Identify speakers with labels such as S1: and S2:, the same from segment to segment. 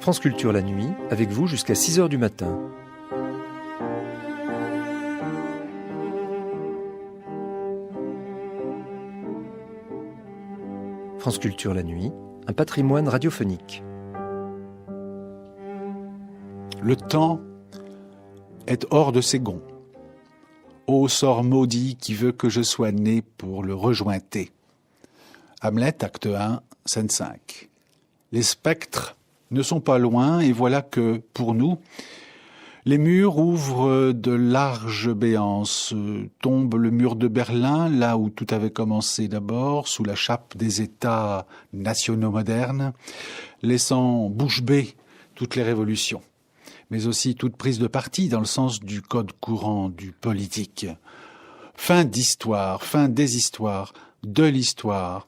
S1: France Culture la nuit, avec vous jusqu'à 6h du matin. France Culture la nuit, un patrimoine radiophonique.
S2: Le temps est hors de ses gonds. Ô sort maudit qui veut que je sois né pour le rejointer. Hamlet, acte 1, scène 5. Les spectres ne sont pas loin et voilà que, pour nous, les murs ouvrent de larges béances. Tombe le mur de Berlin, là où tout avait commencé d'abord, sous la chape des États nationaux modernes, laissant bouche bée toutes les révolutions, mais aussi toute prise de parti dans le sens du code courant du politique. Fin d'histoire, fin des histoires, de l'histoire.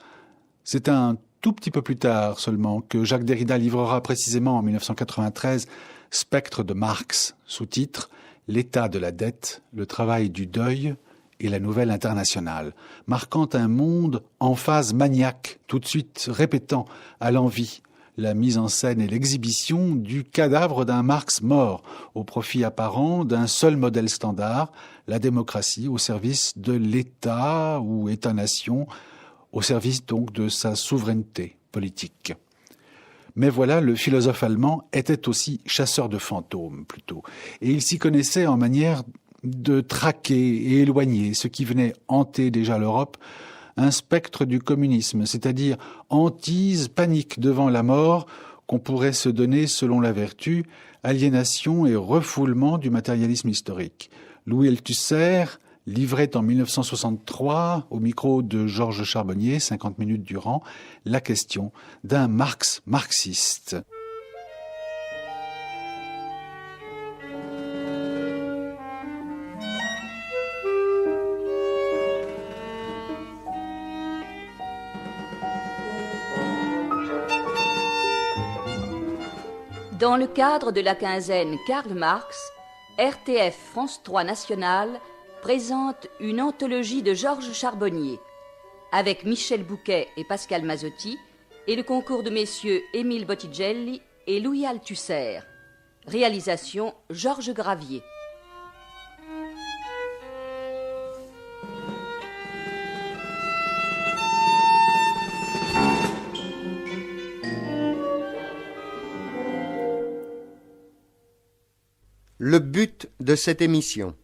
S2: C'est un tout petit peu plus tard seulement que Jacques Derrida livrera précisément en 1993 Spectre de Marx, sous-titre « L'état de la dette, le travail du deuil et la nouvelle internationale », marquant un monde en phase maniaque, tout de suite répétant à l'envi la mise en scène et l'exhibition du cadavre d'un Marx mort, au profit apparent d'un seul modèle standard, la démocratie au service de l'État ou État-nation, au service donc de sa souveraineté politique. Mais voilà, le philosophe allemand était aussi chasseur de fantômes, plutôt, et il s'y connaissait en manière de traquer et éloigner ce qui venait hanter déjà l'Europe, un spectre du communisme, c'est-à-dire hantise, panique devant la mort qu'on pourrait se donner selon la vertu, aliénation et refoulement du matérialisme historique. Louis Althusser livrait en 1963, au micro de Georges Charbonnier, 50 minutes durant, la question d'un Marx marxiste.
S3: Dans le cadre de la quinzaine Karl Marx, RTF France 3 National présente une anthologie de Georges Charbonnier, avec Michel Bouquet et Pascal Mazzotti, et le concours de messieurs Émile Bottigelli et Louis Althusser. Réalisation Georges Gravier.
S4: Le but de cette émission,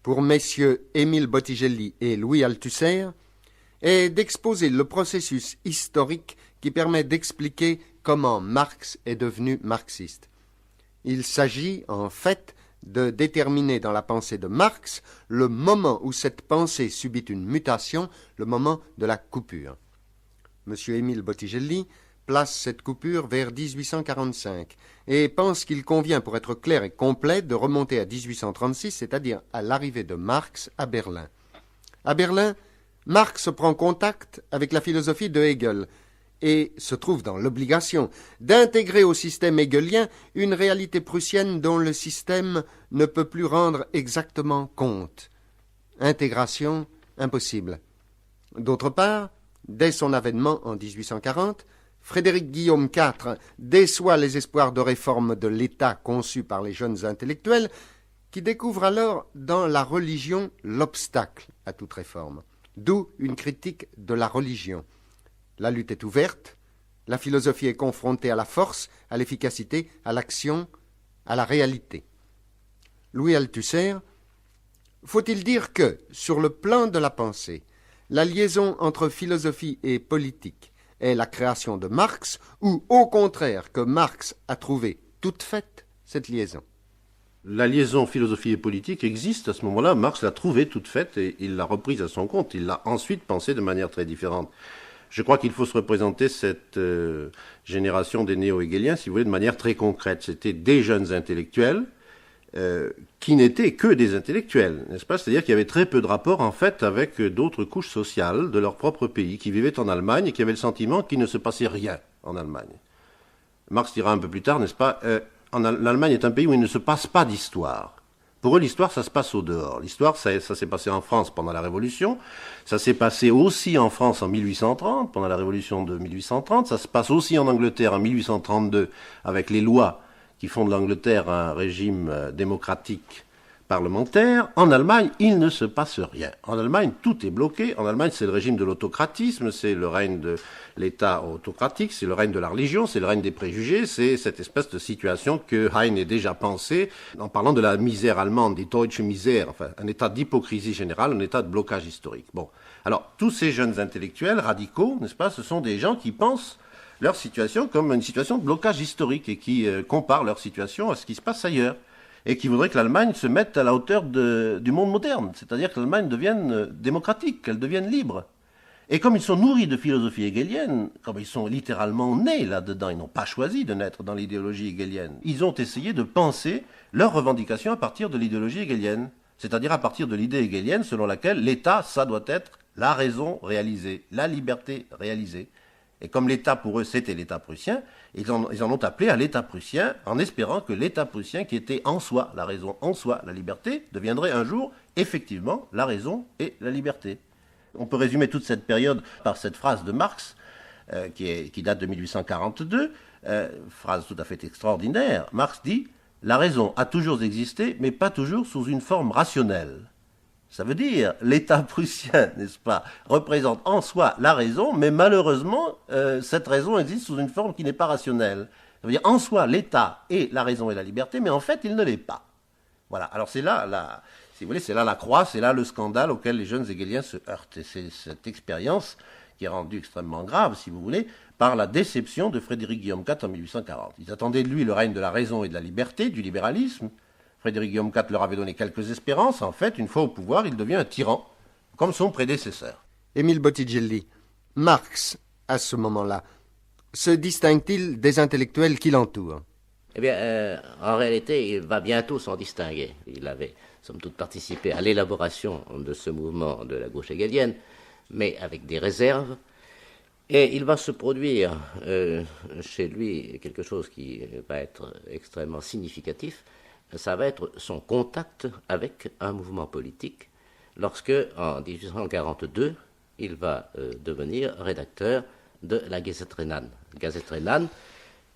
S4: pour messieurs Émile Bottigelli et Louis Althusser, est d'exposer le processus historique qui permet d'expliquer comment Marx est devenu marxiste. Il s'agit, en fait, de déterminer dans la pensée de Marx le moment où cette pensée subit une mutation, le moment de la coupure. Monsieur Émile Bottigelli place cette coupure vers 1845 et pense qu'il convient, pour être clair et complet, de remonter à 1836, c'est-à-dire à l'arrivée de Marx à Berlin. À Berlin, Marx prend contact avec la philosophie de Hegel et se trouve dans l'obligation d'intégrer au système hegelien une réalité prussienne dont le système ne peut plus rendre exactement compte. Intégration impossible. D'autre part, dès son avènement en 1840, Frédéric Guillaume IV déçoit les espoirs de réforme de l'État conçus par les jeunes intellectuels qui découvrent alors dans la religion l'obstacle à toute réforme. D'où une critique de la religion. La lutte est ouverte, la philosophie est confrontée à la force, à l'efficacité, à l'action, à la réalité. Louis Althusser, faut-il dire que, sur le plan de la pensée, la liaison entre philosophie et politique est la création de Marx, ou au contraire que Marx a trouvé toute faite cette liaison?
S5: La liaison philosophie et politique existe à ce moment-là. Marx l'a trouvée toute faite et il l'a reprise à son compte. Il l'a ensuite pensée de manière très différente. Je crois qu'il faut se représenter cette génération des néo-hégéliens, si vous voulez, de manière très concrète. C'était des jeunes intellectuels qui n'étaient que des intellectuels, n'est-ce pas? C'est-à-dire qu'il y avait très peu de rapport, en fait, avec d'autres couches sociales de leur propre pays, qui vivaient en Allemagne et qui avaient le sentiment qu'il ne se passait rien en Allemagne. Marx dira un peu plus tard, n'est-ce pas, l'Allemagne est un pays où il ne se passe pas d'histoire. Pour eux, l'histoire, ça se passe au dehors. L'histoire, ça s'est passé en France pendant la Révolution. Ça s'est passé aussi en France en 1830, pendant la Révolution de 1830. Ça se passe aussi en Angleterre en 1832, avec les lois qui font de l'Angleterre un régime démocratique parlementaire. En Allemagne, il ne se passe rien. En Allemagne, tout est bloqué. En Allemagne, c'est le régime de l'autocratisme, c'est le règne de l'État autocratique, c'est le règne de la religion, c'est le règne des préjugés, c'est cette espèce de situation que Heine a déjà pensé en parlant de la misère allemande, die deutsche Misere, enfin, un état d'hypocrisie générale, un état de blocage historique. Bon. Alors, tous ces jeunes intellectuels radicaux, n'est-ce pas, ce sont des gens qui pensent leur situation comme une situation de blocage historique et qui comparent leur situation à ce qui se passe ailleurs. Et qui voudrait que l'Allemagne se mette à la hauteur du monde moderne, c'est-à-dire que l'Allemagne devienne démocratique, qu'elle devienne libre. Et comme ils sont nourris de philosophie hegelienne, comme ils sont littéralement nés là-dedans, ils n'ont pas choisi de naître dans l'idéologie hegelienne, ils ont essayé de penser leurs revendications à partir de l'idéologie hegelienne, c'est-à-dire à partir de l'idée hegelienne selon laquelle l'État, ça doit être la raison réalisée, la liberté réalisée. Et comme l'État, pour eux, c'était l'État prussien, ils en ont appelé à l'État prussien en espérant que l'État prussien, qui était en soi la raison, en soi la liberté, deviendrait un jour, effectivement, la raison et la liberté. On peut résumer toute cette période par cette phrase de Marx, qui date de 1842, phrase tout à fait extraordinaire. Marx dit « La raison a toujours existé, mais pas toujours sous une forme rationnelle ». Ça veut dire, l'État prussien, n'est-ce pas, représente en soi la raison, mais malheureusement, cette raison existe sous une forme qui n'est pas rationnelle. Ça veut dire, en soi, l'État est la raison et la liberté, mais en fait, il ne l'est pas. Voilà. Alors c'est là, si vous voulez, c'est là la croix, c'est là le scandale auquel les jeunes hegeliens se heurtent. Et c'est cette expérience qui est rendue extrêmement grave, si vous voulez, par la déception de Frédéric Guillaume IV en 1840. Ils attendaient de lui le règne de la raison et de la liberté, du libéralisme. Frédéric Guillaume IV leur avait donné quelques espérances. En fait, une fois au pouvoir, il devient un tyran, comme son prédécesseur.
S4: Émile Bottigelli, Marx, à ce moment-là, se distingue-t-il des intellectuels qui l'entourent?
S6: Eh bien, en réalité, il va bientôt s'en distinguer. Il avait, somme toute, participé à l'élaboration de ce mouvement de la gauche hegelienne, mais avec des réserves. Et il va se produire chez lui quelque chose qui va être extrêmement significatif. Ça va être son contact avec un mouvement politique lorsque, en 1842, il va devenir rédacteur de la Gazettrennahn. Gazettrennahn,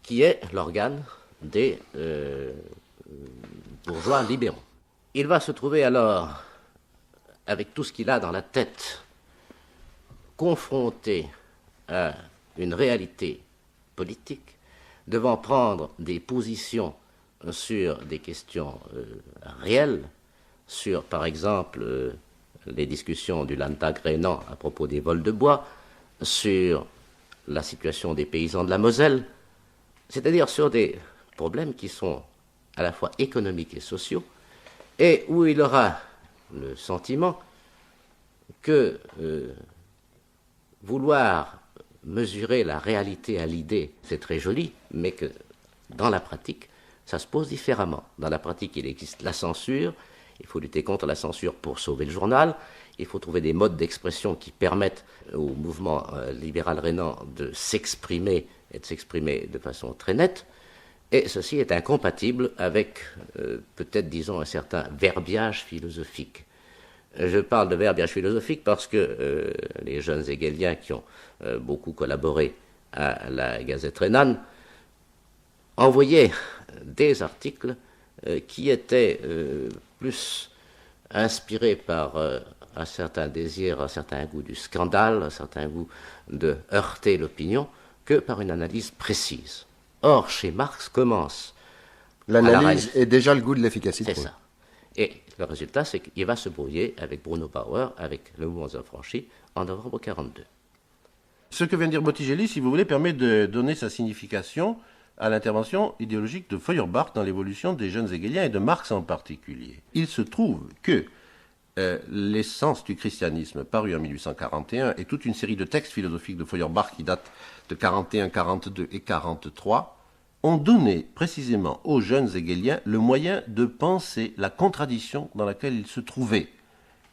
S6: qui est l'organe des bourgeois libéraux. Il va se trouver alors, avec tout ce qu'il a dans la tête, confronté à une réalité politique, devant prendre des positions sur des questions réelles, sur par exemple les discussions du Landtag rhénan à propos des vols de bois, sur la situation des paysans de la Moselle, c'est-à-dire sur des problèmes qui sont à la fois économiques et sociaux, et où il aura le sentiment que vouloir mesurer la réalité à l'idée, c'est très joli, mais que dans la pratique, ça se pose différemment. Dans la pratique, il existe la censure, il faut lutter contre la censure pour sauver le journal, il faut trouver des modes d'expression qui permettent au mouvement libéral rhénan de s'exprimer et de s'exprimer de façon très nette, et ceci est incompatible avec, peut-être, disons, un certain verbiage philosophique. Je parle de verbiage philosophique parce que les jeunes hegeliens qui ont beaucoup collaboré à la Gazettrennahn envoyaient des articles qui étaient plus inspirés par un certain désir, un certain goût du scandale, un certain goût de heurter l'opinion, que par une analyse précise. Or, chez Marx commence...
S4: L'analyse est déjà le goût de l'efficacité.
S6: C'est ça. Et le résultat, c'est qu'il va se brouiller avec Bruno Bauer, avec le mouvement affranchi, en novembre 1942.
S5: Ce que vient de dire Bottigelli, si vous voulez, permet de donner sa signification à l'intervention idéologique de Feuerbach dans l'évolution des jeunes hegeliens et de Marx en particulier. Il se trouve que l'essence du christianisme, paru en 1841, et toute une série de textes philosophiques de Feuerbach qui datent de 41, 42 et 43, ont donné précisément aux jeunes hegeliens le moyen de penser la contradiction dans laquelle ils se trouvaient.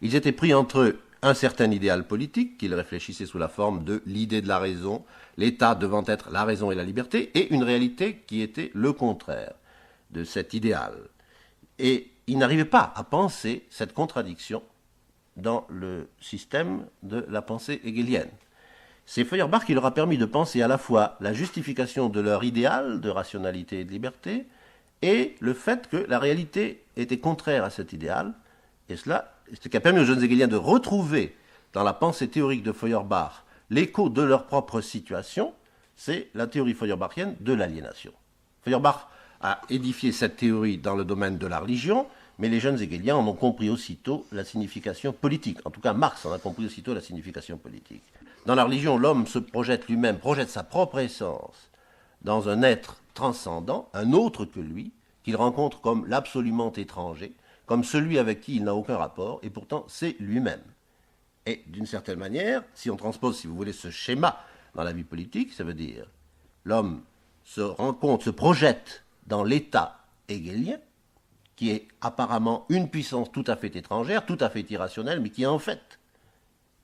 S5: Ils étaient pris entre eux un certain idéal politique qu'ils réfléchissaient sous la forme de l'idée de la raison, l'État devant être la raison et la liberté, et une réalité qui était le contraire de cet idéal. Et il n'arrivait pas à penser cette contradiction dans le système de la pensée hegelienne. C'est Feuerbach qui leur a permis de penser à la fois la justification de leur idéal de rationalité et de liberté et le fait que la réalité était contraire à cet idéal. Et cela, ce qui a permis aux jeunes hegeliens de retrouver dans la pensée théorique de Feuerbach l'écho de leur propre situation, c'est la théorie feuerbachienne de l'aliénation. Feuerbach a édifié cette théorie dans le domaine de la religion, mais les jeunes hegeliens en ont compris aussitôt la signification politique. En tout cas, Marx en a compris aussitôt la signification politique. Dans la religion, l'homme se projette lui-même, projette sa propre essence dans un être transcendant, un autre que lui, qu'il rencontre comme l'absolument étranger, comme celui avec qui il n'a aucun rapport, et pourtant c'est lui-même. Et d'une certaine manière, si on transpose, si vous voulez, ce schéma dans la vie politique, ça veut dire l'homme se rencontre, se projette dans l'état hegelien, qui est apparemment une puissance tout à fait étrangère, tout à fait irrationnelle, mais qui est en fait.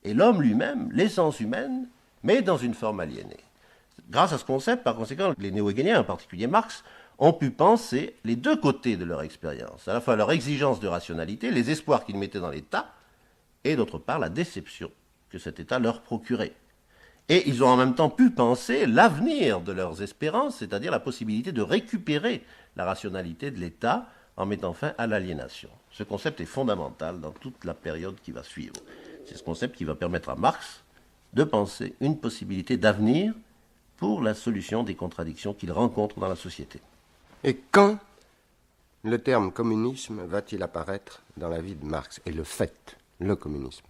S5: Et l'homme lui-même, l'essence humaine, mais dans une forme aliénée. Grâce à ce concept, par conséquent, les néo-hegeliens, en particulier Marx, ont pu penser les deux côtés de leur expérience, à la fois leur exigence de rationalité, les espoirs qu'ils mettaient dans l'État, et d'autre part la déception que cet État leur procurait. Et ils ont en même temps pu penser l'avenir de leurs espérances, c'est-à-dire la possibilité de récupérer la rationalité de l'État en mettant fin à l'aliénation. Ce concept est fondamental dans toute la période qui va suivre. C'est ce concept qui va permettre à Marx de penser une possibilité d'avenir pour la solution des contradictions qu'il rencontre dans la société.
S4: Et quand le terme communisme va-t-il apparaître dans la vie de Marx et le fait, le communisme?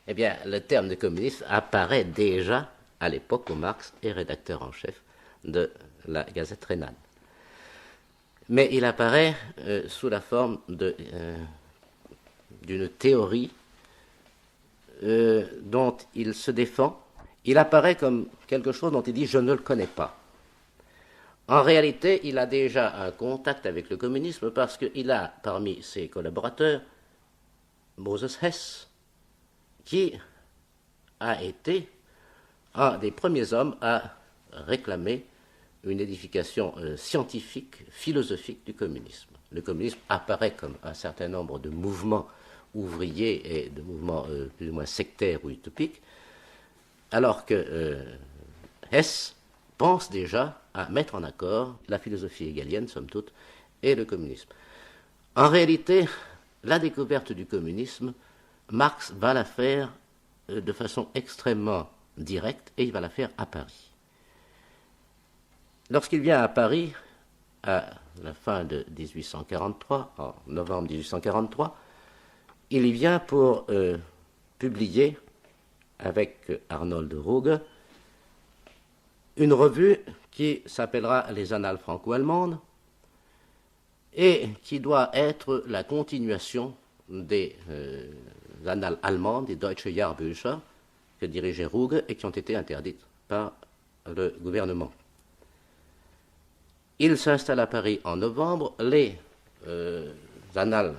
S6: Eh bien, le terme de communisme apparaît déjà à l'époque où Marx est rédacteur en chef de la Gazette rhénane. Mais il apparaît sous la forme d'une théorie dont il se défend. Il apparaît comme quelque chose dont il dit « je ne le connais pas ». En réalité, il a déjà un contact avec le communisme parce qu'il a parmi ses collaborateurs Moses Hess, qui a été un des premiers hommes à réclamer une édification scientifique, philosophique du communisme. Le communisme apparaît comme un certain nombre de mouvements ouvriers et de mouvements plus ou moins sectaires ou utopiques, alors que Hess pense déjà à mettre en accord la philosophie hegelienne, somme toute, et le communisme. En réalité, la découverte du communisme, Marx va la faire de façon extrêmement directe, et il va la faire à Paris. Lorsqu'il vient à Paris, à la fin de 1843, en novembre 1843, il y vient pour publier, avec Arnold Ruge, une revue qui s'appellera Les Annales franco-allemandes et qui doit être la continuation des annales allemandes, des Deutsche Jahrbücher, que dirigeait Ruge et qui ont été interdites par le gouvernement. Il s'installe à Paris en novembre, les annales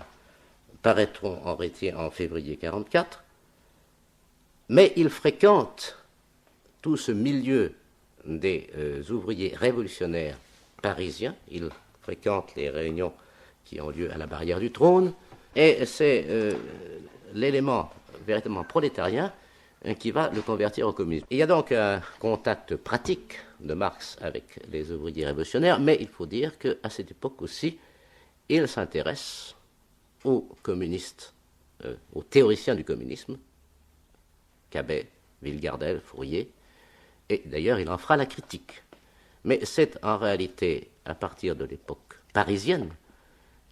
S6: paraîtront en février 1944, mais il fréquente tout ce milieu des ouvriers révolutionnaires parisiens. Il fréquente les réunions qui ont lieu à la Barrière du Trône, et c'est l'élément véritablement prolétarien qui va le convertir au communisme. Il y a donc un contact pratique de Marx avec les ouvriers révolutionnaires, mais il faut dire qu'à cette époque aussi, il s'intéresse aux communistes, aux théoriciens du communisme, Cabet, Villgardel, Fourier, et d'ailleurs il en fera la critique. Mais c'est en réalité à partir de l'époque parisienne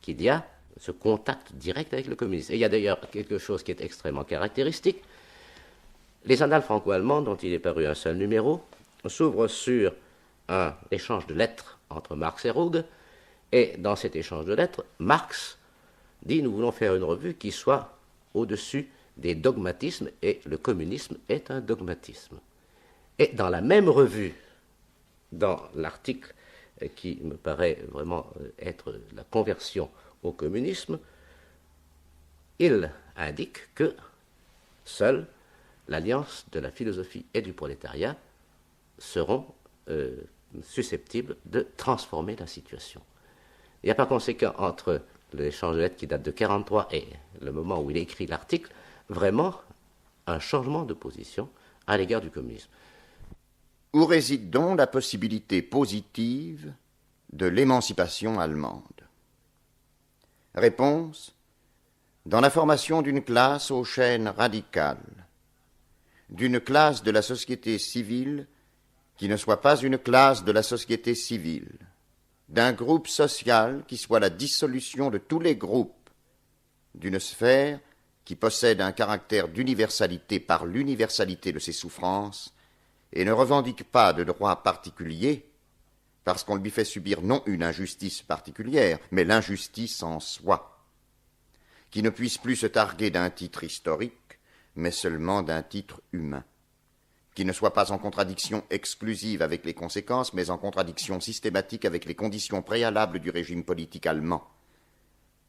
S6: qu'il y a ce contact direct avec le communisme. Et il y a d'ailleurs quelque chose qui est extrêmement caractéristique. Les Annales franco-allemandes, dont il est paru un seul numéro, s'ouvrent sur un échange de lettres entre Marx et Ruge, et dans cet échange de lettres, Marx dit « nous voulons faire une revue qui soit au-dessus des dogmatismes, et le communisme est un dogmatisme ». Et dans la même revue, dans l'article qui me paraît vraiment être la conversion au communisme, il indique que seule l'alliance de la philosophie et du prolétariat seront susceptibles de transformer la situation. Il y a par conséquent entre l'échange de lettres qui date de 1943 et le moment où il écrit l'article, vraiment un changement de position à l'égard du communisme.
S7: Où réside donc la possibilité positive de l'émancipation allemande? Réponse: dans la formation d'une classe aux chaînes radicales, d'une classe de la société civile qui ne soit pas une classe de la société civile, d'un groupe social qui soit la dissolution de tous les groupes, d'une sphère qui possède un caractère d'universalité par l'universalité de ses souffrances et ne revendique pas de droits particuliers parce qu'on lui fait subir non une injustice particulière, mais l'injustice en soi, qui ne puisse plus se targuer d'un titre historique, mais seulement d'un titre humain, qui ne soit pas en contradiction exclusive avec les conséquences, mais en contradiction systématique avec les conditions préalables du régime politique allemand,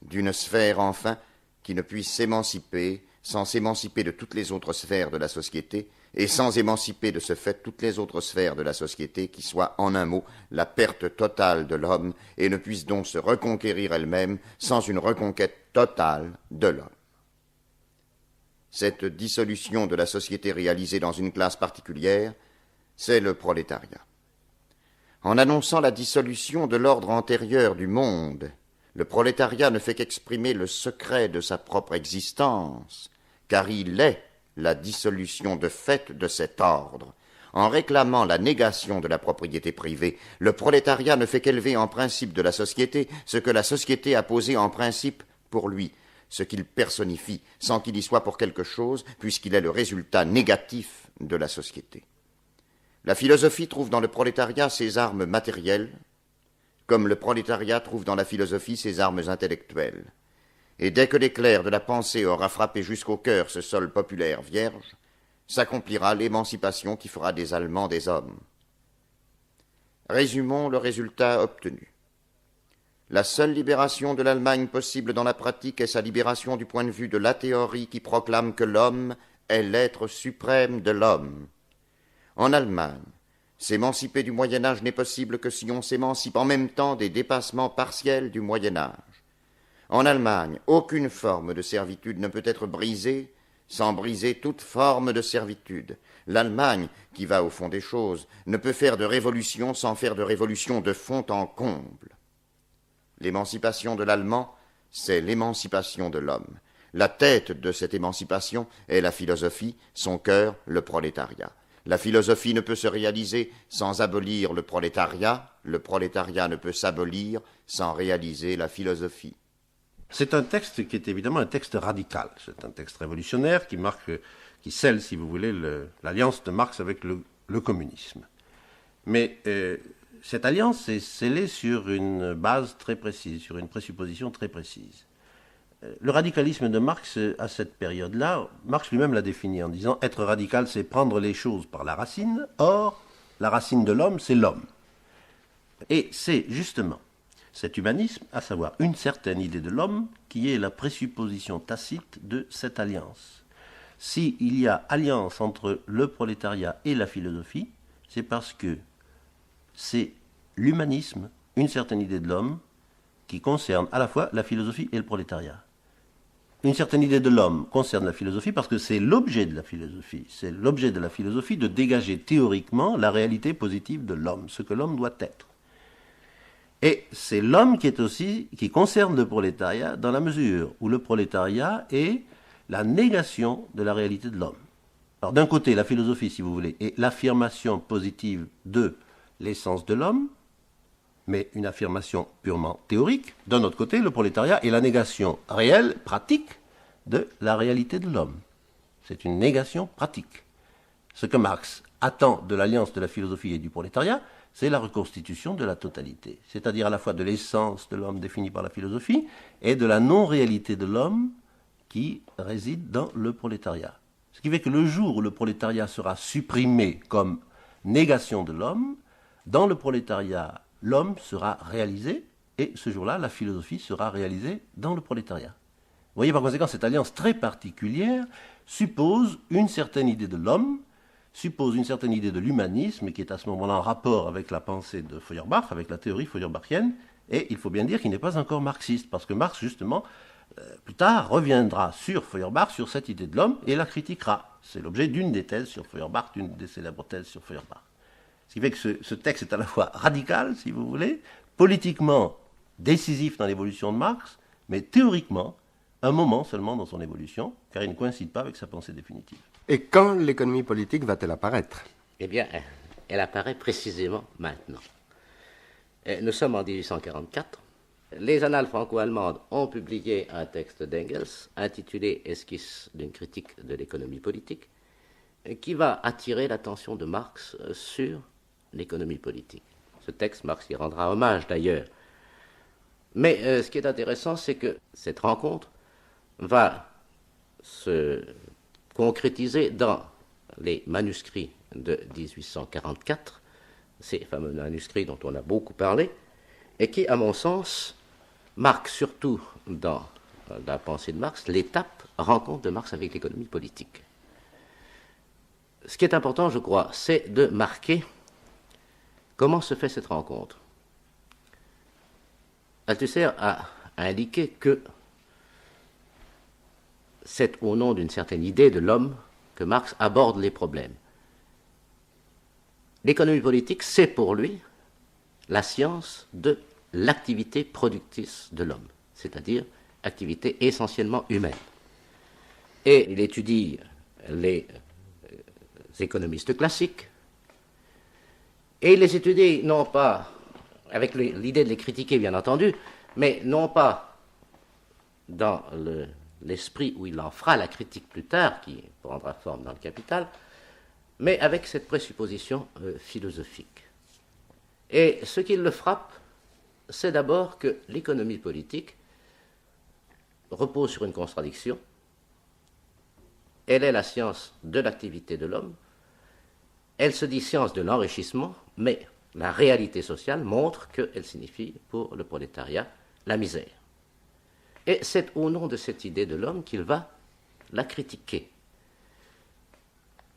S7: d'une sphère enfin qui ne puisse s'émanciper sans s'émanciper de toutes les autres sphères de la société, et sans émanciper de ce fait toutes les autres sphères de la société, qui soit, en un mot, la perte totale de l'homme, et ne puisse donc se reconquérir elle-même sans une reconquête totale de l'homme. Cette dissolution de la société réalisée dans une classe particulière, c'est le prolétariat. En annonçant la dissolution de l'ordre antérieur du monde, le prolétariat ne fait qu'exprimer le secret de sa propre existence, car il est la dissolution de fait de cet ordre. En réclamant la négation de la propriété privée, le prolétariat ne fait qu'élever en principe de la société ce que la société a posé en principe pour lui, ce qu'il personnifie, sans qu'il y soit pour quelque chose, puisqu'il est le résultat négatif de la société. La philosophie trouve dans le prolétariat ses armes matérielles, comme le prolétariat trouve dans la philosophie ses armes intellectuelles. Et dès que l'éclair de la pensée aura frappé jusqu'au cœur ce sol populaire vierge, s'accomplira l'émancipation qui fera des Allemands des hommes. Résumons le résultat obtenu. La seule libération de l'Allemagne possible dans la pratique est sa libération du point de vue de la théorie qui proclame que l'homme est l'être suprême de l'homme. En Allemagne, s'émanciper du Moyen-Âge n'est possible que si on s'émancipe en même temps des dépassements partiels du Moyen-Âge. En Allemagne, aucune forme de servitude ne peut être brisée sans briser toute forme de servitude. L'Allemagne, qui va au fond des choses, ne peut faire de révolution sans faire de révolution de fond en comble. L'émancipation de l'Allemand, c'est l'émancipation de l'homme. La tête de cette émancipation est la philosophie, son cœur, le prolétariat. La philosophie ne peut se réaliser sans abolir le prolétariat ne peut s'abolir sans réaliser la philosophie.
S5: C'est un texte qui est évidemment un texte radical. C'est un texte révolutionnaire qui scelle, si vous voulez, l'alliance de Marx avec le communisme. Mais cette alliance est scellée sur une base très précise, sur une présupposition très précise. Le radicalisme de Marx, à cette période-là, Marx lui-même l'a défini en disant « être radical, c'est prendre les choses par la racine. Or, la racine de l'homme, c'est l'homme. » Et c'est justement cet humanisme, à savoir une certaine idée de l'homme, qui est la présupposition tacite de cette alliance. S'il y a alliance entre le prolétariat et la philosophie, c'est parce que c'est l'humanisme, une certaine idée de l'homme, qui concerne à la fois la philosophie et le prolétariat. Une certaine idée de l'homme concerne la philosophie parce que c'est l'objet de la philosophie. C'est l'objet de la philosophie de dégager théoriquement la réalité positive de l'homme, ce que l'homme doit être. Et c'est l'homme qui concerne le prolétariat dans la mesure où le prolétariat est la négation de la réalité de l'homme. Alors d'un côté, la philosophie, si vous voulez, est l'affirmation positive de l'essence de l'homme, mais une affirmation purement théorique. D'un autre côté, le prolétariat est la négation réelle, pratique, de la réalité de l'homme. C'est une négation pratique. Ce que Marx attend de l'alliance de la philosophie et du prolétariat, c'est la reconstitution de la totalité, c'est-à-dire à la fois de l'essence de l'homme définie par la philosophie et de la non-réalité de l'homme qui réside dans le prolétariat. Ce qui fait que le jour où le prolétariat sera supprimé comme négation de l'homme, dans le prolétariat, l'homme sera réalisé, et ce jour-là, la philosophie sera réalisée dans le prolétariat. Vous voyez, par conséquent, cette alliance très particulière suppose une certaine idée de l'homme, suppose une certaine idée de l'humanisme, qui est à ce moment-là en rapport avec la pensée de Feuerbach, avec la théorie feuerbachienne, Et il faut bien dire qu'il n'est pas encore marxiste, parce que Marx, justement, plus tard, reviendra sur Feuerbach, sur cette idée de l'homme, et la critiquera. C'est l'objet d'une des thèses sur Feuerbach, d'une des célèbres thèses sur Feuerbach. Ce qui fait que ce texte est à la fois radical, si vous voulez, politiquement décisif dans l'évolution de Marx, mais théoriquement, un moment seulement dans son évolution, car il ne coïncide pas avec sa pensée définitive.
S4: Et quand l'économie politique va-t-elle apparaître?
S6: Eh bien, elle apparaît précisément maintenant. Nous sommes en 1844. Les Annales franco-allemandes ont publié un texte d'Engels intitulé « Esquisse d'une critique de l'économie politique » qui va attirer l'attention de Marx sur l'économie politique. Ce texte, Marx y rendra hommage d'ailleurs. Mais ce qui est intéressant, c'est que cette rencontre va se concrétiser dans les manuscrits de 1844, ces fameux manuscrits dont on a beaucoup parlé, et qui, à mon sens, marquent surtout dans la pensée de Marx l'étape rencontre de Marx avec l'économie politique. Ce qui est important, je crois, c'est de marquer comment se fait cette rencontre. Althusser a indiqué que c'est au nom d'une certaine idée de l'homme que Marx aborde les problèmes. L'économie politique, c'est pour lui la science de l'activité productrice de l'homme, c'est-à-dire activité essentiellement humaine. Et il étudie les économistes classiques, et il les étudie non pas avec l'idée de les critiquer, bien entendu, mais non pas dans l'esprit où il en fera la critique plus tard, qui prendra forme dans le Capital, mais avec cette présupposition philosophique. Et ce qui le frappe, c'est d'abord que l'économie politique repose sur une contradiction. Elle est la science de l'activité de l'homme. Elle se dit science de l'enrichissement, mais la réalité sociale montre qu'elle signifie pour le prolétariat la misère. Et c'est au nom de cette idée de l'homme qu'il va la critiquer.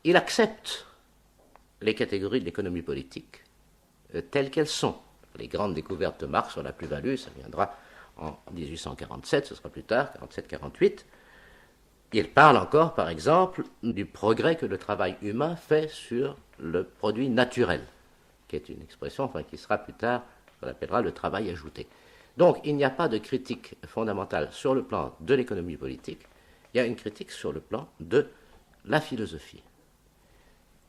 S6: Il accepte les catégories de l'économie politique telles qu'elles sont. Les grandes découvertes de Marx sur la plus-value, ça viendra en 1847, ce sera plus tard, 47-48. Il parle encore, par exemple, du progrès que le travail humain fait sur le produit naturel, qui est une expression qui sera plus tard, on appellera le travail ajouté. Donc, il n'y a pas de critique fondamentale sur le plan de l'économie politique, il y a une critique sur le plan de la philosophie.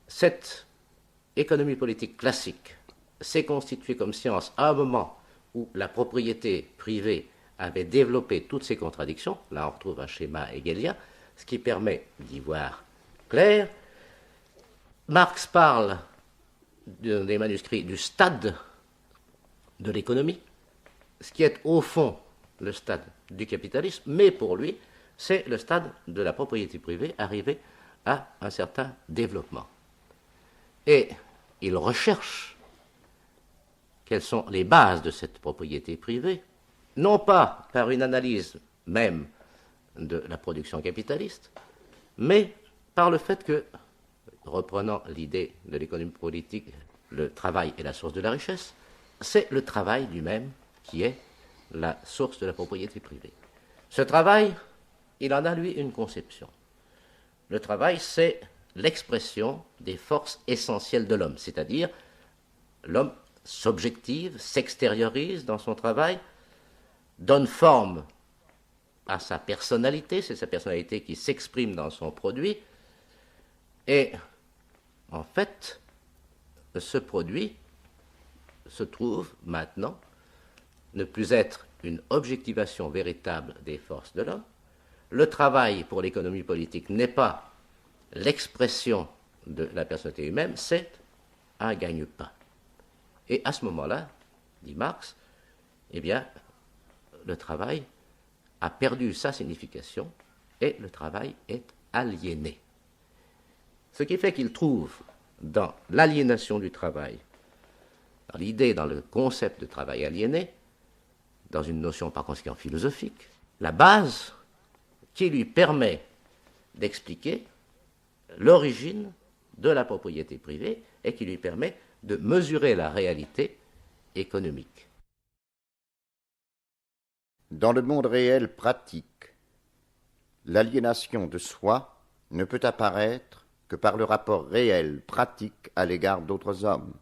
S6: Cette économie politique classique s'est constituée comme science à un moment où la propriété privée avait développé toutes ces contradictions. Là, on retrouve un schéma hegelien, ce qui permet d'y voir clair. Marx parle des manuscrits du stade de l'économie, ce qui est au fond le stade du capitalisme, mais pour lui, c'est le stade de la propriété privée arrivé à un certain développement. Et il recherche quelles sont les bases de cette propriété privée, non pas par une analyse même de la production capitaliste, mais par le fait que, reprenant l'idée de l'économie politique, le travail est la source de la richesse, c'est le travail lui-même qui est la source de la propriété privée. Ce travail, il en a lui une conception. Le travail, c'est l'expression des forces essentielles de l'homme, c'est-à-dire l'homme s'objective, s'extériorise dans son travail, donne forme à sa personnalité, c'est sa personnalité qui s'exprime dans son produit, et en fait, ce produit se trouve maintenant ne plus être une objectivation véritable des forces de l'homme. Le travail pour l'économie politique n'est pas l'expression de la personnalité humaine, c'est un gagne-pain. Et à ce moment-là, dit Marx, eh bien, le travail a perdu sa signification et le travail est aliéné. Ce qui fait qu'il trouve dans l'aliénation du travail, dans l'idée, dans le concept de travail aliéné, dans une notion par conséquent philosophique, la base qui lui permet d'expliquer l'origine de la propriété privée et qui lui permet de mesurer la réalité économique.
S7: Dans le monde réel pratique, l'aliénation de soi ne peut apparaître que par le rapport réel pratique à l'égard d'autres hommes.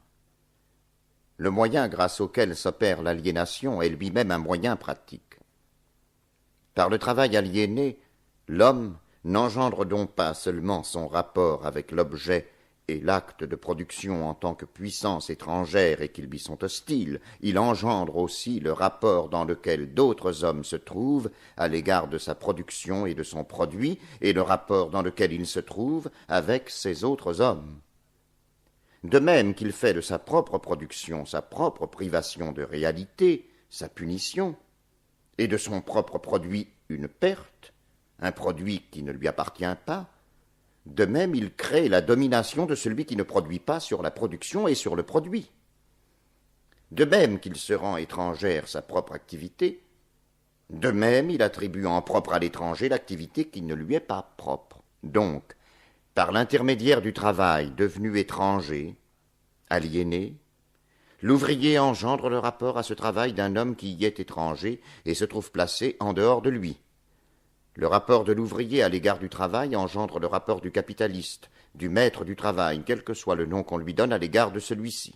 S7: Le moyen grâce auquel s'opère l'aliénation est lui-même un moyen pratique. Par le travail aliéné, l'homme n'engendre donc pas seulement son rapport avec l'objet et l'acte de production en tant que puissance étrangère et qu'ils lui sont hostiles, il engendre aussi le rapport dans lequel d'autres hommes se trouvent à l'égard de sa production et de son produit, et le rapport dans lequel il se trouve avec ces autres hommes. De même qu'il fait de sa propre production sa propre privation de réalité, sa punition, et de son propre produit une perte, un produit qui ne lui appartient pas, de même il crée la domination de celui qui ne produit pas sur la production et sur le produit. De même qu'il se rend étrangère sa propre activité, de même il attribue en propre à l'étranger l'activité qui ne lui est pas propre. Donc, par l'intermédiaire du travail devenu étranger, aliéné, l'ouvrier engendre le rapport à ce travail d'un homme qui y est étranger et se trouve placé en dehors de lui. Le rapport de l'ouvrier à l'égard du travail engendre le rapport du capitaliste, du maître du travail, quel que soit le nom qu'on lui donne à l'égard de celui-ci.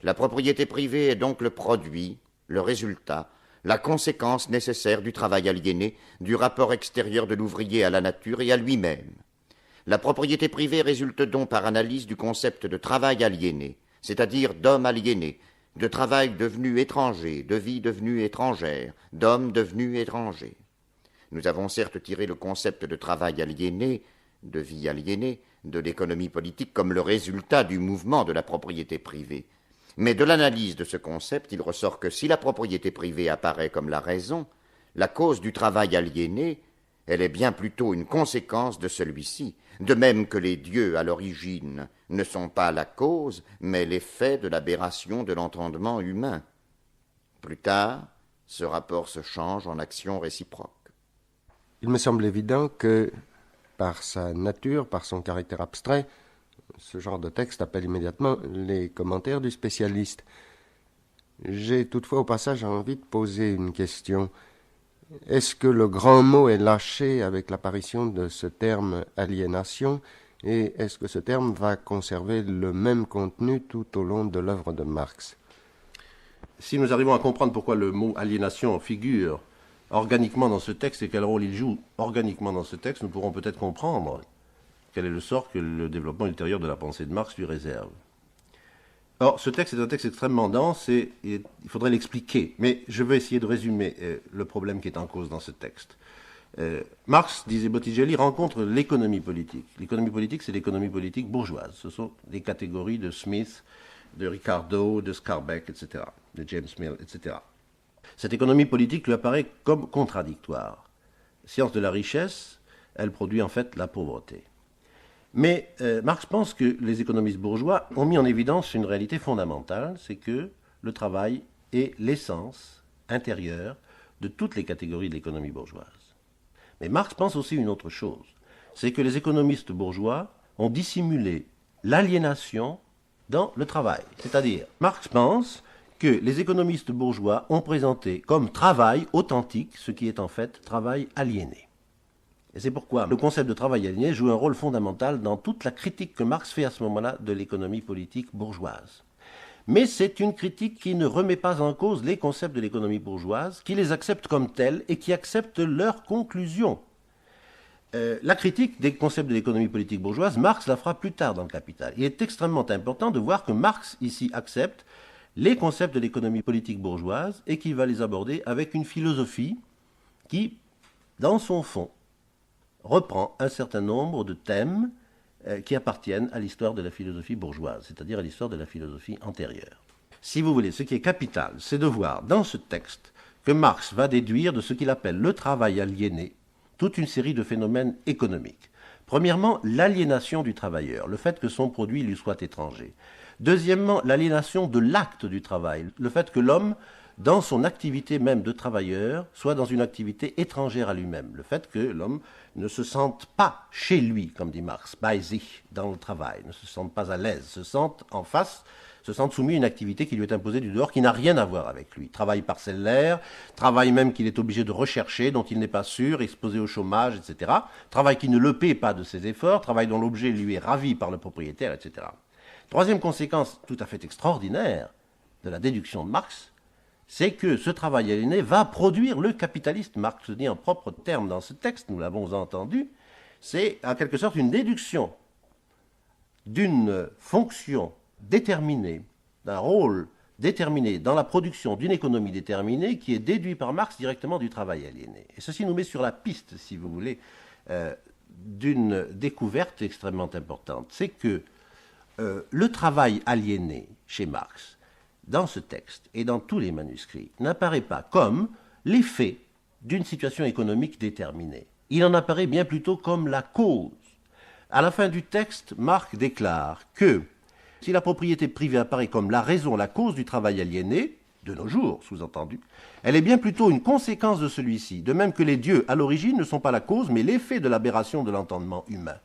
S7: La propriété privée est donc le produit, le résultat, la conséquence nécessaire du travail aliéné, du rapport extérieur de l'ouvrier à la nature et à lui-même. La propriété privée résulte donc par analyse du concept de travail aliéné, c'est-à-dire d'homme aliéné, de travail devenu étranger, de vie devenue étrangère, d'homme devenu étranger. Nous avons certes tiré le concept de travail aliéné, de vie aliénée, de l'économie politique comme le résultat du mouvement de la propriété privée. Mais de l'analyse de ce concept, il ressort que si la propriété privée apparaît comme la raison, la cause du travail aliéné, elle est bien plutôt une conséquence de celui-ci, de même que les dieux à l'origine ne sont pas la cause, mais l'effet de l'aberration de l'entendement humain. Plus tard, ce rapport se change en action réciproque.
S8: Il me semble évident que, par sa nature, par son caractère abstrait, ce genre de texte appelle immédiatement les commentaires du spécialiste. J'ai toutefois au passage envie de poser une question. Est-ce que le grand mot est lâché avec l'apparition de ce terme aliénation, et est-ce que ce terme va conserver le même contenu tout au long de l'œuvre de Marx?
S5: Si nous arrivons à comprendre pourquoi le mot aliénation figure organiquement dans ce texte et quel rôle il joue organiquement dans ce texte, nous pourrons peut-être comprendre quel est le sort que le développement ultérieur de la pensée de Marx lui réserve. Or, ce texte est un texte extrêmement dense et il faudrait l'expliquer, mais je vais essayer de résumer le problème qui est en cause dans ce texte. Marx, disait Bottigelli, rencontre l'économie politique. L'économie politique, c'est l'économie politique bourgeoise. Ce sont les catégories de Smith, de Ricardo, de Skarbek, etc., de James Mill, etc. Cette économie politique lui apparaît comme contradictoire. Science de la richesse, elle produit en fait la pauvreté. Mais Marx pense que les économistes bourgeois ont mis en évidence une réalité fondamentale, c'est que le travail est l'essence intérieure de toutes les catégories de l'économie bourgeoise. Mais Marx pense aussi une autre chose, c'est que les économistes bourgeois ont dissimulé l'aliénation dans le travail. C'est-à-dire, Marx pense que les économistes bourgeois ont présenté comme travail authentique ce qui est en fait travail aliéné. Et c'est pourquoi le concept de travail aliéné joue un rôle fondamental dans toute la critique que Marx fait à ce moment-là de l'économie politique bourgeoise. Mais c'est une critique qui ne remet pas en cause les concepts de l'économie bourgeoise, qui les accepte comme tels et qui accepte leurs conclusions. La critique des concepts de l'économie politique bourgeoise, Marx la fera plus tard dans le Capital. Il est extrêmement important de voir que Marx ici accepte les concepts de l'économie politique bourgeoise et qu'il va les aborder avec une philosophie qui, dans son fond, reprend un certain nombre de thèmes qui appartiennent à l'histoire de la philosophie bourgeoise, c'est-à-dire à l'histoire de la philosophie antérieure. Si vous voulez, ce qui est capital, c'est de voir dans ce texte que Marx va déduire de ce qu'il appelle le travail aliéné toute une série de phénomènes économiques. Premièrement, l'aliénation du travailleur, le fait que son produit lui soit étranger. Deuxièmement, l'aliénation de l'acte du travail, le fait que l'homme dans son activité même de travailleur, soit dans une activité étrangère à lui-même. Le fait que l'homme ne se sente pas chez lui, comme dit Marx, bei sich, dans le travail, ne se sente pas à l'aise, se sente en face, se sente soumis à une activité qui lui est imposée du dehors, qui n'a rien à voir avec lui. Travail parcellaire, travail même qu'il est obligé de rechercher, dont il n'est pas sûr, exposé au chômage, etc. Travail qui ne le paie pas de ses efforts, travail dont l'objet lui est ravi par le propriétaire, etc. Troisième conséquence tout à fait extraordinaire de la déduction de Marx, c'est que ce travail aliéné va produire le capitaliste. Marx dit en propre terme dans ce texte, nous l'avons entendu, c'est en quelque sorte une déduction d'une fonction déterminée, d'un rôle déterminé dans la production d'une économie déterminée qui est déduit par Marx directement du travail aliéné. Et ceci nous met sur la piste, si vous voulez, d'une découverte extrêmement importante. C'est que le travail aliéné chez Marx, dans ce texte et dans tous les manuscrits, n'apparaît pas comme l'effet d'une situation économique déterminée. Il en apparaît bien plutôt comme la cause. À la fin du texte, Marx déclare que si la propriété privée apparaît comme la raison, la cause du travail aliéné, de nos jours, sous-entendu, elle est bien plutôt une conséquence de celui-ci, de même que les dieux, à l'origine, ne sont pas la cause, mais l'effet de l'aberration de l'entendement humain.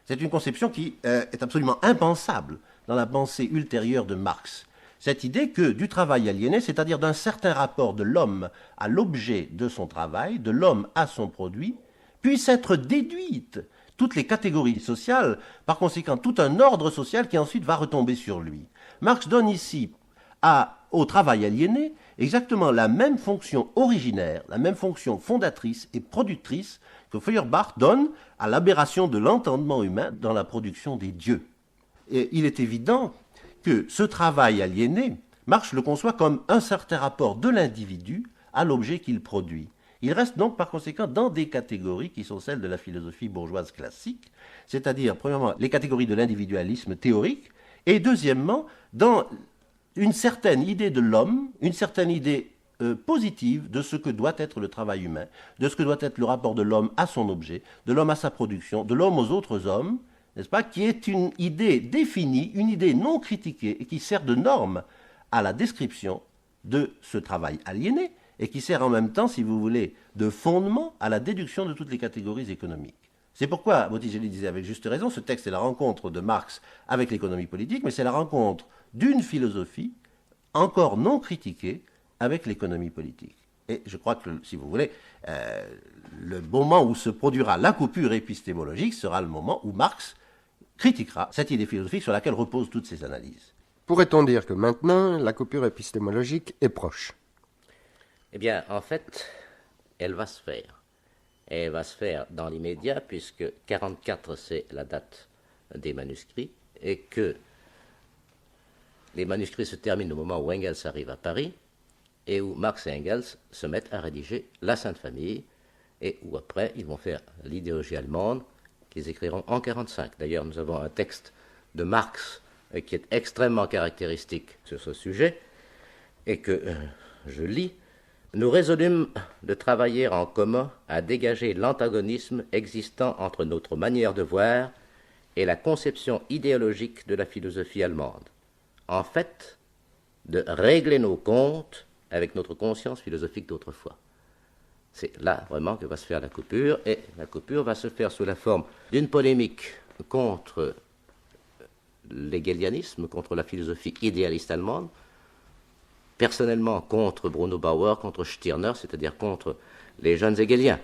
S5: C'est une conception qui est absolument impensable dans la pensée ultérieure de Marx. Cette idée que du travail aliéné, c'est-à-dire d'un certain rapport de l'homme à l'objet de son travail, de l'homme à son produit, puisse être déduite toutes les catégories sociales, par conséquent tout un ordre social qui ensuite va retomber sur lui. Marx donne ici au travail aliéné exactement la même fonction originaire, la même fonction fondatrice et productrice que Feuerbach donne à l'aberration de l'entendement humain dans la production des dieux. Et il est évident que ce travail aliéné, Marx le conçoit comme un certain rapport de l'individu à l'objet qu'il produit. Il reste donc par conséquent dans des catégories qui sont celles de la philosophie bourgeoise classique, c'est-à-dire premièrement les catégories de l'individualisme théorique, et deuxièmement dans une certaine idée de l'homme, une certaine idée positive de ce que doit être le travail humain, de ce que doit être le rapport de l'homme à son objet, de l'homme à sa production, de l'homme aux autres hommes, n'est-ce pas, qui est une idée définie, une idée non critiquée et qui sert de norme à la description de ce travail aliéné et qui sert en même temps, si vous voulez, de fondement à la déduction de toutes les catégories économiques. C'est pourquoi Bottigelli disait avec juste raison, ce texte est la rencontre de Marx avec l'économie politique, mais c'est la rencontre d'une philosophie encore non critiquée avec l'économie politique. Et je crois que, si vous voulez, le moment où se produira la coupure épistémologique sera le moment où Marx critiquera cette idée philosophique sur laquelle reposent toutes ces analyses.
S8: Pourrait-on dire que maintenant, la coupure épistémologique est proche?
S6: Eh bien, en fait, elle va se faire. Et elle va se faire dans l'immédiat, puisque 1944, c'est la date des manuscrits, et que les manuscrits se terminent au moment où Engels arrive à Paris, et où Marx et Engels se mettent à rédiger la Sainte Famille, et où après, ils vont faire l'idéologie allemande, qu'ils écriront en 1945. D'ailleurs, nous avons un texte de Marx qui est extrêmement caractéristique sur ce sujet, et que je lis. Nous résolûmes de travailler en commun à dégager l'antagonisme existant entre notre manière de voir et la conception idéologique de la philosophie allemande. En fait, de régler nos comptes avec notre conscience philosophique d'autrefois. C'est là vraiment que va se faire la coupure, et la coupure va se faire sous la forme d'une polémique contre l'hégélianisme, contre la philosophie idéaliste allemande, personnellement contre Bruno Bauer, contre Stirner, c'est-à-dire contre les jeunes hégéliens.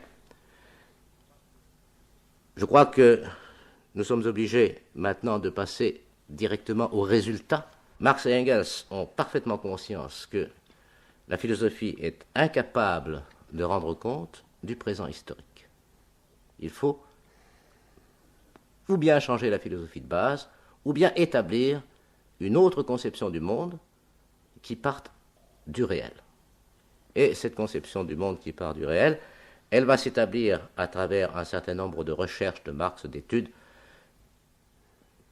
S6: Je crois que nous sommes obligés maintenant de passer directement au résultat. Marx et Engels ont parfaitement conscience que la philosophie est incapable de rendre compte du présent historique. Il faut ou bien changer la philosophie de base, ou bien établir une autre conception du monde qui parte du réel. Et cette conception du monde qui part du réel, elle va s'établir à travers un certain nombre de recherches de Marx, d'études,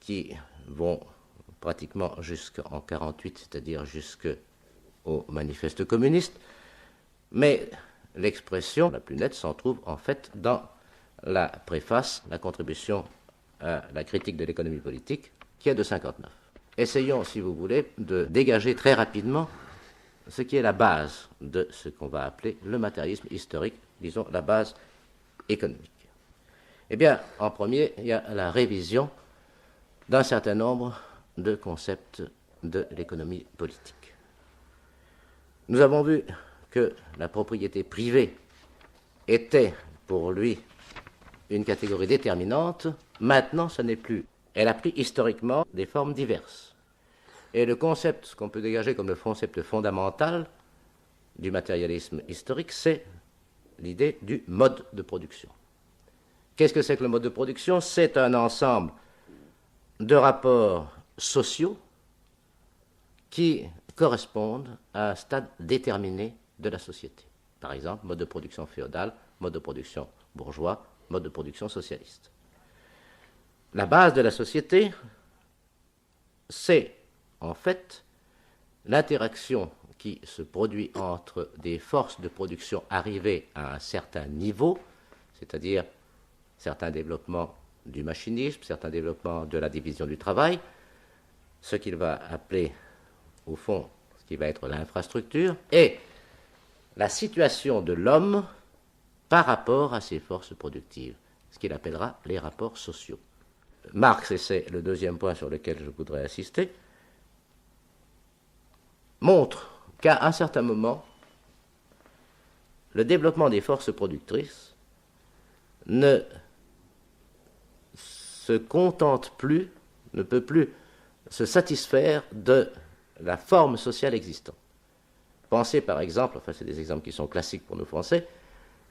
S6: qui vont pratiquement jusqu'en 1948, c'est-à-dire jusqu'au manifeste communiste, mais l'expression la plus nette s'en trouve en fait dans la préface, la contribution à la critique de l'économie politique, qui est de 1959. Essayons, si vous voulez, de dégager très rapidement ce qui est la base de ce qu'on va appeler le matérialisme historique, disons la base économique. Eh bien, en premier, il y a la révision d'un certain nombre de concepts de l'économie politique. Nous avons vu que la propriété privée était pour lui une catégorie déterminante. Maintenant, ce n'est plus. Elle a pris historiquement des formes diverses. Et le concept, ce qu'on peut dégager comme le concept fondamental du matérialisme historique, c'est l'idée du mode de production. Qu'est-ce que c'est que le mode de production? C'est un ensemble de rapports sociaux qui correspondent à un stade déterminé de la société. Par exemple, mode de production féodal, mode de production bourgeois, mode de production socialiste. La base de la société, c'est en fait l'interaction qui se produit entre des forces de production arrivées à un certain niveau, c'est-à-dire certains développements du machinisme, certains développements de la division du travail, ce qu'il va appeler, au fond, ce qui va être l'infrastructure, et la situation de l'homme par rapport à ces forces productives, ce qu'il appellera les rapports sociaux. Marx, et c'est le deuxième point sur lequel je voudrais insister, montre qu'à un certain moment, le développement des forces productrices ne se contente plus, ne peut plus se satisfaire de la forme sociale existante. Pensez par exemple, enfin c'est des exemples qui sont classiques pour nous Français,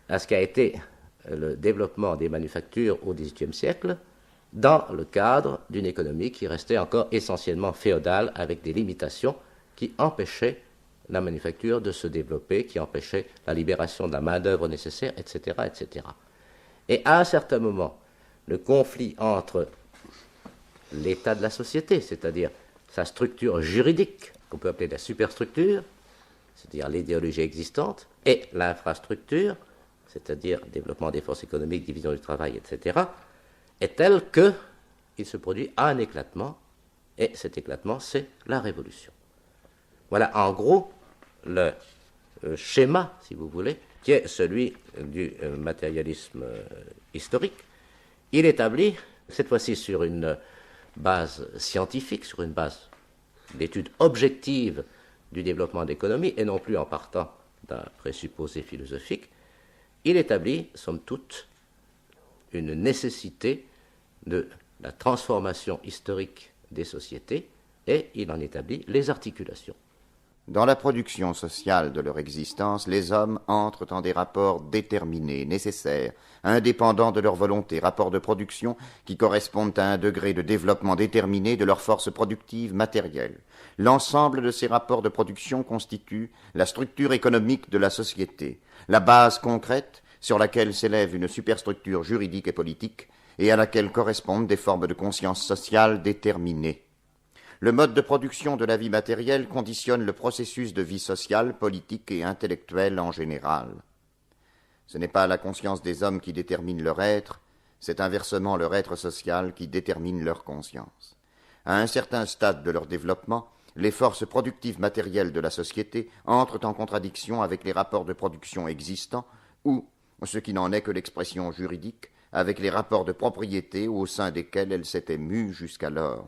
S6: à ce qu'a été le développement des manufactures au XVIIIe siècle dans le cadre d'une économie qui restait encore essentiellement féodale avec des limitations qui empêchaient la manufacture de se développer, qui empêchaient la libération de la main-d'œuvre nécessaire, etc., etc. Et à un certain moment, le conflit entre l'état de la société, c'est-à-dire sa structure juridique, qu'on peut appeler la superstructure, c'est-à-dire l'idéologie existante, et l'infrastructure, c'est-à-dire développement des forces économiques, division du travail, etc., est tel qu'il se produit un éclatement, et cet éclatement, c'est la révolution. Voilà en gros le schéma, si vous voulez, qui est celui du matérialisme historique. Il établit, cette fois-ci sur une base scientifique, sur une base d'étude objective du développement d'économie, et non plus en partant d'un présupposé philosophique, il établit, somme toute, une nécessité de la transformation historique des sociétés, et il en établit les articulations.
S7: Dans la production sociale de leur existence, les hommes entrent en des rapports déterminés, nécessaires, indépendants de leur volonté, rapports de production qui correspondent à un degré de développement déterminé de leur force productive matérielle. L'ensemble de ces rapports de production constitue la structure économique de la société, la base concrète sur laquelle s'élève une superstructure juridique et politique et à laquelle correspondent des formes de conscience sociale déterminées. Le mode de production de la vie matérielle conditionne le processus de vie sociale, politique et intellectuelle en général. Ce n'est pas la conscience des hommes qui détermine leur être, c'est inversement leur être social qui détermine leur conscience. À un certain stade de leur développement, les forces productives matérielles de la société entrent en contradiction avec les rapports de production existants ou, ce qui n'en est que l'expression juridique, avec les rapports de propriété au sein desquels elles s'étaient mues jusqu'alors.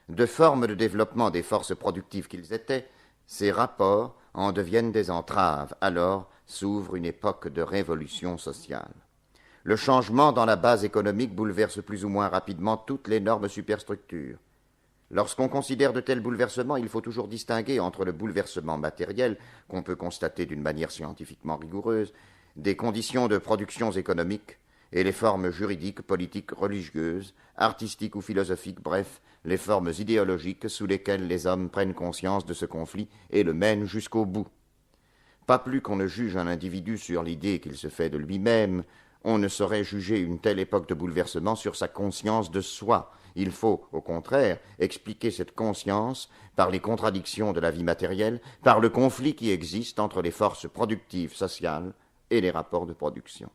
S7: De formes de développement des forces productives qu'ils étaient, ces rapports en deviennent des entraves. Alors s'ouvre une époque de révolution sociale. Le changement dans la base économique bouleverse plus ou moins rapidement toutes les normes superstructures. Lorsqu'on considère de tels bouleversements, il faut toujours distinguer entre le bouleversement matériel, qu'on peut constater d'une manière scientifiquement rigoureuse, des conditions de production économiques, et les formes juridiques, politiques, religieuses, artistiques ou philosophiques, bref, les formes idéologiques sous lesquelles les hommes prennent conscience de ce conflit et le mènent jusqu'au bout. Pas plus qu'on ne juge un individu sur l'idée qu'il se fait de lui-même, on ne saurait juger une telle époque de bouleversement sur sa conscience de soi. Il faut, au contraire, expliquer cette conscience par les contradictions de la vie matérielle, par le conflit qui existe entre les forces productives sociales et les rapports de production.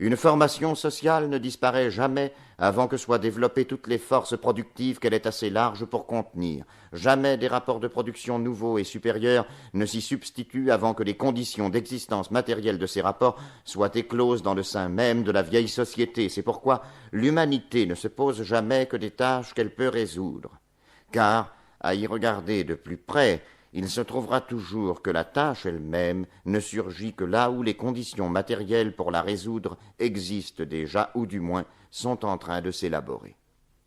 S7: Une formation sociale ne disparaît jamais avant que soient développées toutes les forces productives qu'elle est assez large pour contenir. Jamais des rapports de production nouveaux et supérieurs ne s'y substituent avant que les conditions d'existence matérielle de ces rapports soient écloses dans le sein même de la vieille société. C'est pourquoi l'humanité ne se pose jamais que des tâches qu'elle peut résoudre. Car, à y regarder de plus près, il se trouvera toujours que la tâche elle-même ne surgit que là où les conditions matérielles pour la résoudre existent déjà, ou du moins sont en train de s'élaborer.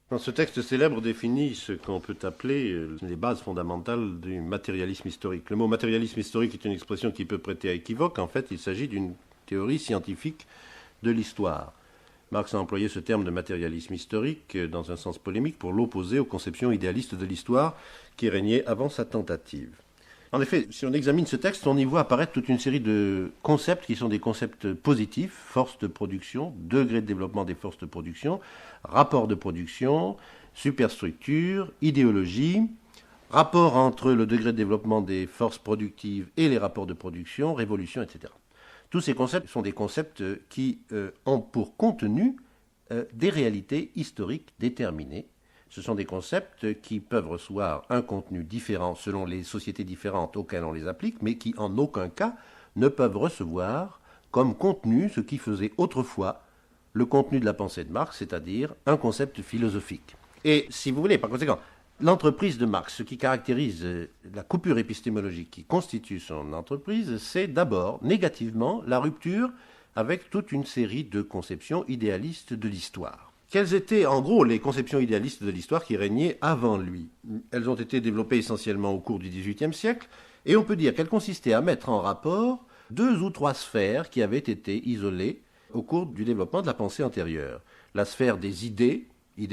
S5: Dans ce texte célèbre définit ce qu'on peut appeler les bases fondamentales du matérialisme historique. Le mot matérialisme historique est une expression qui peut prêter à équivoque. En fait, il s'agit d'une théorie scientifique de l'histoire. Marx a employé ce terme de matérialisme historique dans un sens polémique pour l'opposer aux conceptions idéalistes de l'histoire qui régnaient avant sa tentative. En effet, si on examine ce texte, on y voit apparaître toute une série de concepts qui sont des concepts positifs: force de production, degré de développement des forces de production, rapport de production, superstructure, idéologie, rapport entre le degré de développement des forces productives et les rapports de production, révolution, etc. Tous ces concepts sont des concepts qui ont pour contenu des réalités historiques déterminées. Ce sont des concepts qui peuvent recevoir un contenu différent selon les sociétés différentes auxquelles on les applique, mais qui en aucun cas ne peuvent recevoir comme contenu ce qui faisait autrefois le contenu de la pensée de Marx, c'est-à-dire un concept philosophique. Et si vous voulez, par conséquent, l'entreprise de Marx, ce qui caractérise la coupure épistémologique qui constitue son entreprise, c'est d'abord, négativement, la rupture avec toute une série de conceptions idéalistes de l'histoire. Quelles étaient, en gros, les conceptions idéalistes de l'histoire qui régnaient avant lui? Elles ont été développées essentiellement au cours du XVIIIe siècle, et on peut dire qu'elles consistaient à mettre en rapport 2 ou 3 sphères qui avaient été isolées au cours du développement de la pensée antérieure. La sphère des idées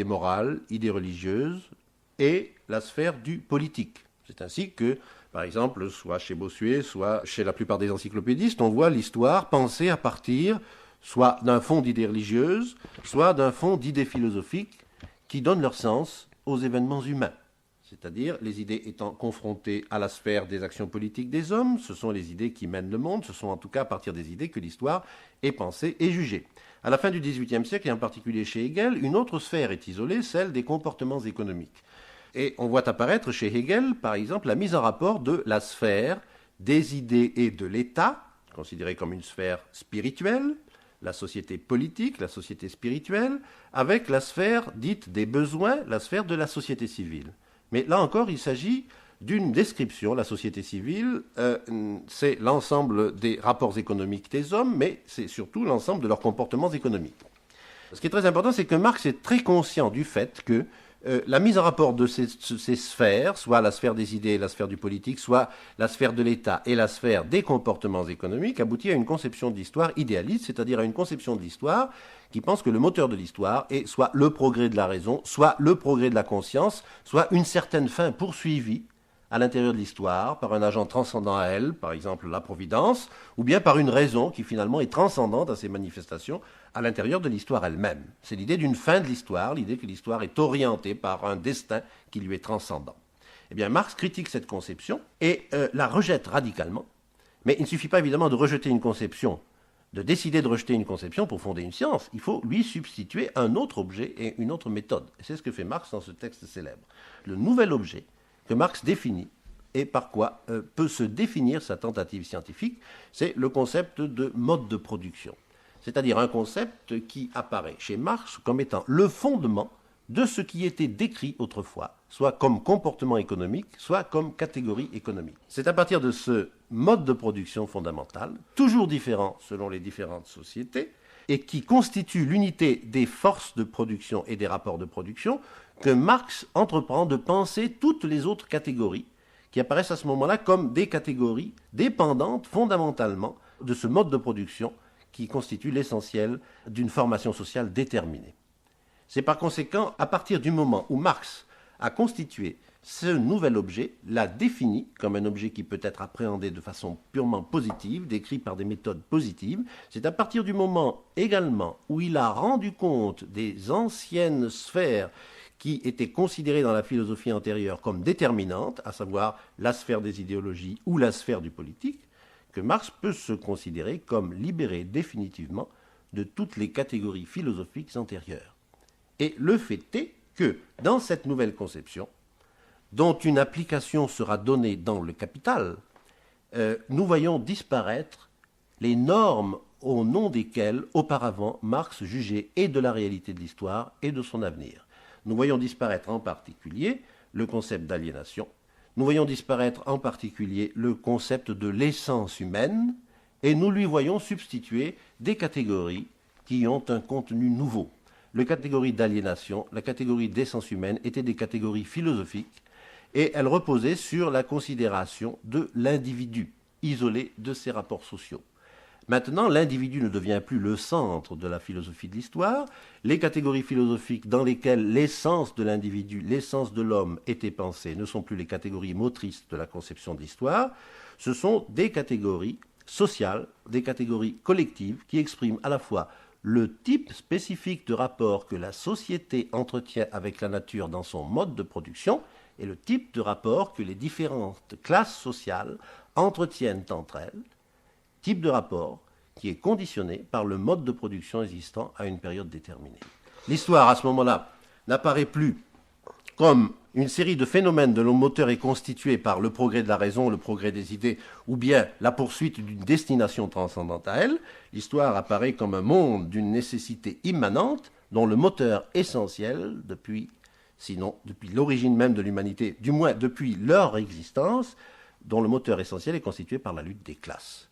S5: morales, idées religieuses, et la sphère du politique. C'est ainsi que, par exemple, soit chez Bossuet, soit chez la plupart des encyclopédistes, on voit l'histoire pensée à partir soit d'un fond d'idées religieuses, soit d'un fond d'idées philosophiques qui donnent leur sens aux événements humains. C'est-à-dire, les idées étant confrontées à la sphère des actions politiques des hommes, ce sont les idées qui mènent le monde, ce sont en tout cas à partir des idées que l'histoire est pensée et jugée. À la fin du XVIIIe siècle, et en particulier chez Hegel, une autre sphère est isolée, celle des comportements économiques. Et on voit apparaître chez Hegel, par exemple, la mise en rapport de la sphère des idées et de l'État, considérée comme une sphère spirituelle, la société politique, la société spirituelle, avec la sphère dite des besoins, la sphère de la société civile. Mais là encore, il s'agit d'une description. La société civile, c'est l'ensemble des rapports économiques des hommes, mais c'est surtout l'ensemble de leurs comportements économiques. Ce qui est très important, c'est que Marx est très conscient du fait que la mise en rapport de ces sphères, soit la sphère des idées et la sphère du politique, soit la sphère de l'État et la sphère des comportements économiques, aboutit à une conception de l'histoire idéaliste, c'est-à-dire à une conception de l'histoire qui pense que le moteur de l'histoire est soit le progrès de la raison, soit le progrès de la conscience, soit une certaine fin poursuivie à l'intérieur de l'histoire par un agent transcendant à elle, par exemple la providence, ou bien par une raison qui finalement est transcendante à ces manifestations à l'intérieur de l'histoire elle-même. C'est l'idée d'une fin de l'histoire, l'idée que l'histoire est orientée par un destin qui lui est transcendant. Eh bien, Marx critique cette conception et la rejette radicalement, mais il ne suffit pas évidemment de rejeter une conception, de décider de rejeter une conception pour fonder une science, il faut lui substituer un autre objet et une autre méthode. Et c'est ce que fait Marx dans ce texte célèbre. Le nouvel objet que Marx définit et par quoi peut se définir sa tentative scientifique, c'est le concept de mode de production. C'est-à-dire un concept qui apparaît chez Marx comme étant le fondement de ce qui était décrit autrefois, soit comme comportement économique, soit comme catégorie économique. C'est à partir de ce mode de production fondamental, toujours différent selon les différentes sociétés, et qui constitue l'unité des forces de production et des rapports de production, que Marx entreprend de penser toutes les autres catégories qui apparaissent à ce moment-là comme des catégories dépendantes fondamentalement de ce mode de production qui constitue l'essentiel d'une formation sociale déterminée. C'est par conséquent à partir du moment où Marx a constitué ce nouvel objet, l'a défini comme un objet qui peut être appréhendé de façon purement positive, décrit par des méthodes positives, c'est à partir du moment également où il a rendu compte des anciennes sphères qui étaient considérées dans la philosophie antérieure comme déterminantes, à savoir la sphère des idéologies ou la sphère du politique, que Marx peut se considérer comme libéré définitivement de toutes les catégories philosophiques antérieures. Et le fait est que, dans cette nouvelle conception, dont une application sera donnée dans le Capital, nous voyons disparaître les normes au nom desquelles, auparavant, Marx jugeait et de la réalité de l'histoire et de son avenir. Nous voyons disparaître en particulier le concept d'aliénation, nous voyons disparaître en particulier le concept de l'essence humaine, et nous lui voyons substituer des catégories qui ont un contenu nouveau. La catégorie d'aliénation, la catégorie d'essence humaine étaient des catégories philosophiques, et elles reposaient sur la considération de l'individu, isolé de ses rapports sociaux. Maintenant, l'individu ne devient plus le centre de la philosophie de l'histoire. Les catégories philosophiques dans lesquelles l'essence de l'individu, l'essence de l'homme était pensée ne sont plus les catégories motrices de la conception de l'histoire. Ce sont des catégories sociales, des catégories collectives qui expriment à la fois le type spécifique de rapport que la société entretient avec la nature dans son mode de production et le type de rapport que les différentes classes sociales entretiennent entre elles, type de rapport qui est conditionné par le mode de production existant à une période déterminée. L'histoire, à ce moment-là, n'apparaît plus comme une série de phénomènes dont le moteur est constitué par le progrès de la raison, le progrès des idées, ou bien la poursuite d'une destination transcendante à elle. L'histoire apparaît comme un monde d'une nécessité immanente, dont le moteur essentiel, depuis l'origine même de l'humanité, du moins depuis leur existence, dont le moteur essentiel est constitué par la lutte des classes.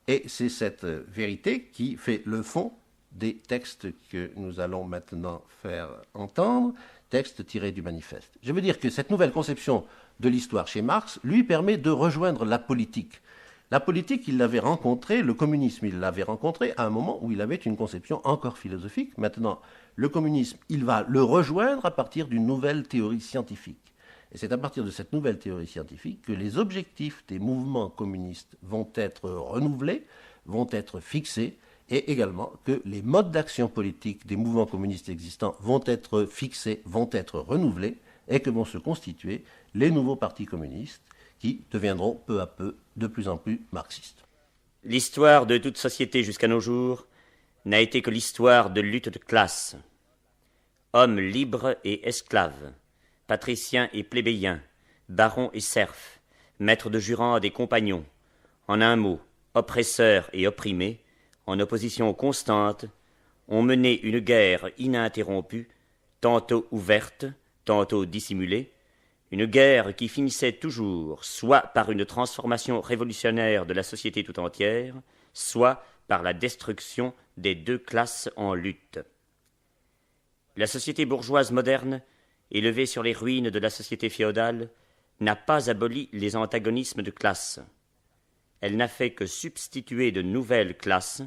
S5: Et c'est cette vérité qui fait le fond des textes que nous allons maintenant faire entendre, textes tirés du manifeste. Je veux dire que cette nouvelle conception de l'histoire chez Marx lui permet de rejoindre la politique. La politique, il l'avait rencontrée, le communisme, il l'avait rencontré à un moment où il avait une conception encore philosophique. Maintenant, le communisme, il va le rejoindre à partir d'une nouvelle théorie scientifique. Et c'est à partir de cette nouvelle théorie scientifique que les objectifs des mouvements communistes vont être renouvelés, vont être fixés, et également que les modes d'action politique des mouvements communistes existants vont être fixés, vont être renouvelés, et que vont se constituer les nouveaux partis communistes qui deviendront peu à peu de plus en plus marxistes.
S9: L'histoire de toute société jusqu'à nos jours n'a été que l'histoire de lutte de classe. Hommes libres et esclaves, patriciens et plébéiens, barons et serfs, maîtres de jurande et compagnons, en un mot, oppresseurs et opprimés, en opposition constante, ont mené une guerre ininterrompue, tantôt ouverte, tantôt dissimulée, une guerre qui finissait toujours soit par une transformation révolutionnaire de la société tout entière, soit par la destruction des deux classes en lutte. La société bourgeoise moderne, élevée sur les ruines de la société féodale, n'a pas aboli les antagonismes de classe. Elle n'a fait que substituer de nouvelles classes,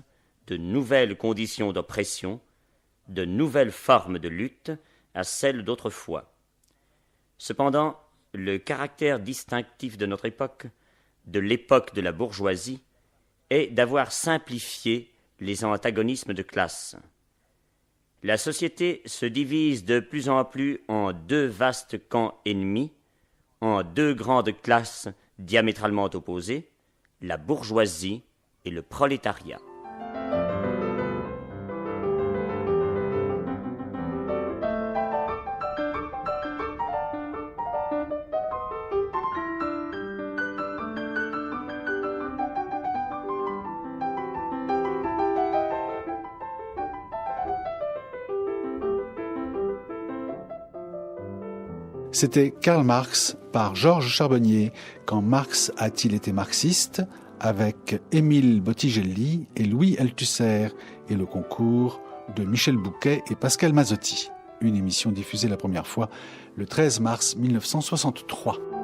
S9: de nouvelles conditions d'oppression, de nouvelles formes de lutte à celles d'autrefois. Cependant, le caractère distinctif de notre époque, de l'époque de la bourgeoisie, est d'avoir simplifié les antagonismes de classe. La société se divise de plus en plus en deux vastes camps ennemis, en deux grandes classes diamétralement opposées, la bourgeoisie et le prolétariat.
S2: C'était Karl Marx par Georges Charbonnier, Quand Marx a-t-il été marxiste, avec Émile Bottigelli et Louis Althusser, et le concours de Michel Bouquet et Pascal Mazzotti. Une émission diffusée la première fois le 13 mars 1963.